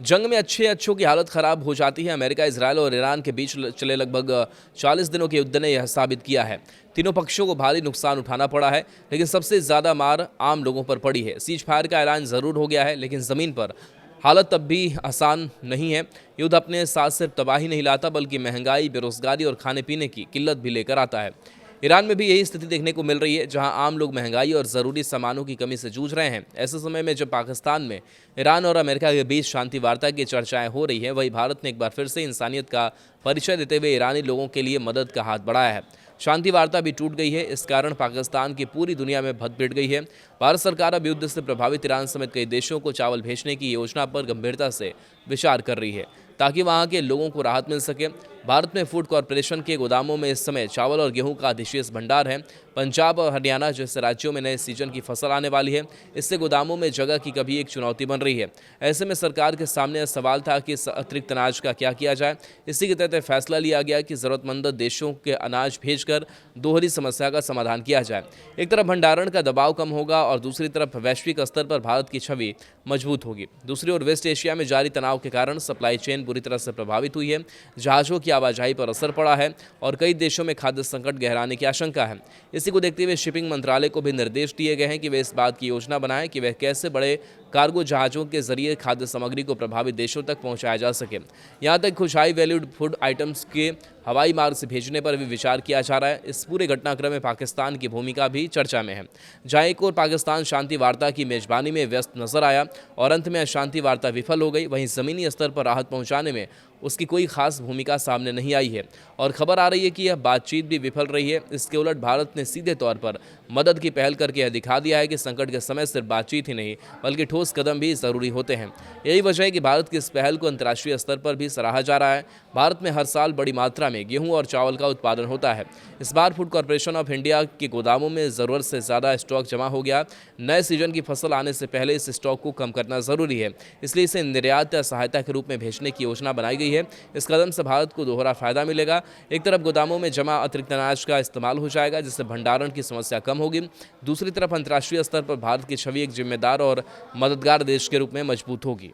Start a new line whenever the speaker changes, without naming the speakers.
जंग में अच्छों की हालत खराब हो जाती है। अमेरिका, इजरायल और ईरान के बीच चले लगभग 40 दिनों के युद्ध ने यह साबित किया है। तीनों पक्षों को भारी नुकसान उठाना पड़ा है, लेकिन सबसे ज़्यादा मार आम लोगों पर पड़ी है। सीज फायर का ऐलान ज़रूर हो गया है, लेकिन ज़मीन पर हालत तब भी आसान नहीं है। युद्ध अपने साथ सिर्फ तबाही नहीं लाता, बल्कि महंगाई, बेरोजगारी और खाने पीने की किल्लत भी लेकर आता है। ईरान में भी यही स्थिति देखने को मिल रही है, जहां आम लोग महंगाई और ज़रूरी सामानों की कमी से जूझ रहे हैं। ऐसे समय में जब पाकिस्तान में ईरान और अमेरिका के बीच शांति वार्ता की चर्चाएं हो रही है, वहीं भारत ने एक बार फिर से इंसानियत का परिचय देते हुए ईरानी लोगों के लिए मदद का हाथ बढ़ाया है। शांति वार्ता भी टूट गई है। इस कारण पाकिस्तान की पूरी दुनिया में भद भिड़ गई है। भारत सरकार अब युद्ध से प्रभावित ईरान समेत कई देशों को चावल भेजने की योजना पर गंभीरता से विचार कर रही है, ताकि वहां के लोगों को राहत मिल सके। भारत में फूड कॉरपोरेशन के गोदामों में इस समय चावल और गेहूं का अधिशेष भंडार है। पंजाब और हरियाणा जैसे राज्यों में नए सीजन की फसल आने वाली है। इससे गोदामों में जगह की कभी एक चुनौती बन रही है। ऐसे में सरकार के सामने यह सवाल था कि इस अतिरिक्त अनाज का क्या किया जाए। इसी के तहत फैसला लिया गया कि ज़रूरतमंद देशों के अनाज भेजकर दोहरी समस्या का समाधान किया जाए। एक तरफ भंडारण का दबाव कम होगा और दूसरी तरफ वैश्विक स्तर पर भारत की छवि मजबूत होगी। दूसरी ओर वेस्ट एशिया में जारी तनाव के कारण सप्लाई चेन बुरी तरह से प्रभावित हुई है। जहाज़ों की आवाजाही पर असर पड़ा है और कई देशों में खाद्य संकट गहराने की आशंका है। इसी को देखते हुए शिपिंग मंत्रालय को भी निर्देश दिए गए हैं कि वे इस बात की योजना बनाएं कि वह कैसे बड़े कार्गो जहाज़ों के जरिए खाद्य सामग्री को प्रभावित देशों तक पहुंचाया जा सके। यहां तक कुछ हाई वैल्यूड फूड आइटम्स के हवाई मार्ग से भेजने पर भी विचार किया जा रहा है। इस पूरे घटनाक्रम में पाकिस्तान की भूमिका भी चर्चा में है। जहां एक और पाकिस्तान शांति वार्ता की मेजबानी में व्यस्त नजर आया और अंत में शांति वार्ता विफल हो गई, वहीं ज़मीनी स्तर पर राहत पहुंचाने में उसकी कोई खास भूमिका सामने नहीं आई है और खबर आ रही है कि यह बातचीत भी विफल रही है। इसके उलट भारत ने सीधे तौर पर मदद की पहल करके यह दिखा दिया है कि संकट के समय सिर्फ बातचीत ही नहीं, बल्कि ठोस कदम भी ज़रूरी होते हैं। यही वजह है कि भारत की इस पहल को अंतर्राष्ट्रीय स्तर पर भी सराहा जा रहा है। भारत में हर साल बड़ी मात्रा में गेहूं और चावल का उत्पादन होता है। इस बार फूड कॉरपोरेशन ऑफ इंडिया के गोदामों में ज़रूरत से ज़्यादा स्टॉक जमा हो गया। नए सीजन की फसल आने से पहले इस स्टॉक को कम करना ज़रूरी है, इसलिए इसे निर्यात या सहायता के रूप में भेजने की योजना बनाई गई है। इस कदम से भारत को दोहरा फायदा मिलेगा। एक तरफ गोदामों में जमा अतिरिक्त अनाज का इस्तेमाल हो जाएगा, जिससे भंडारण की समस्या कम होगी। दूसरी तरफ अंतर्राष्ट्रीय स्तर पर भारत की छवि एक जिम्मेदार और मददगार देश के रूप में मजबूत होगी।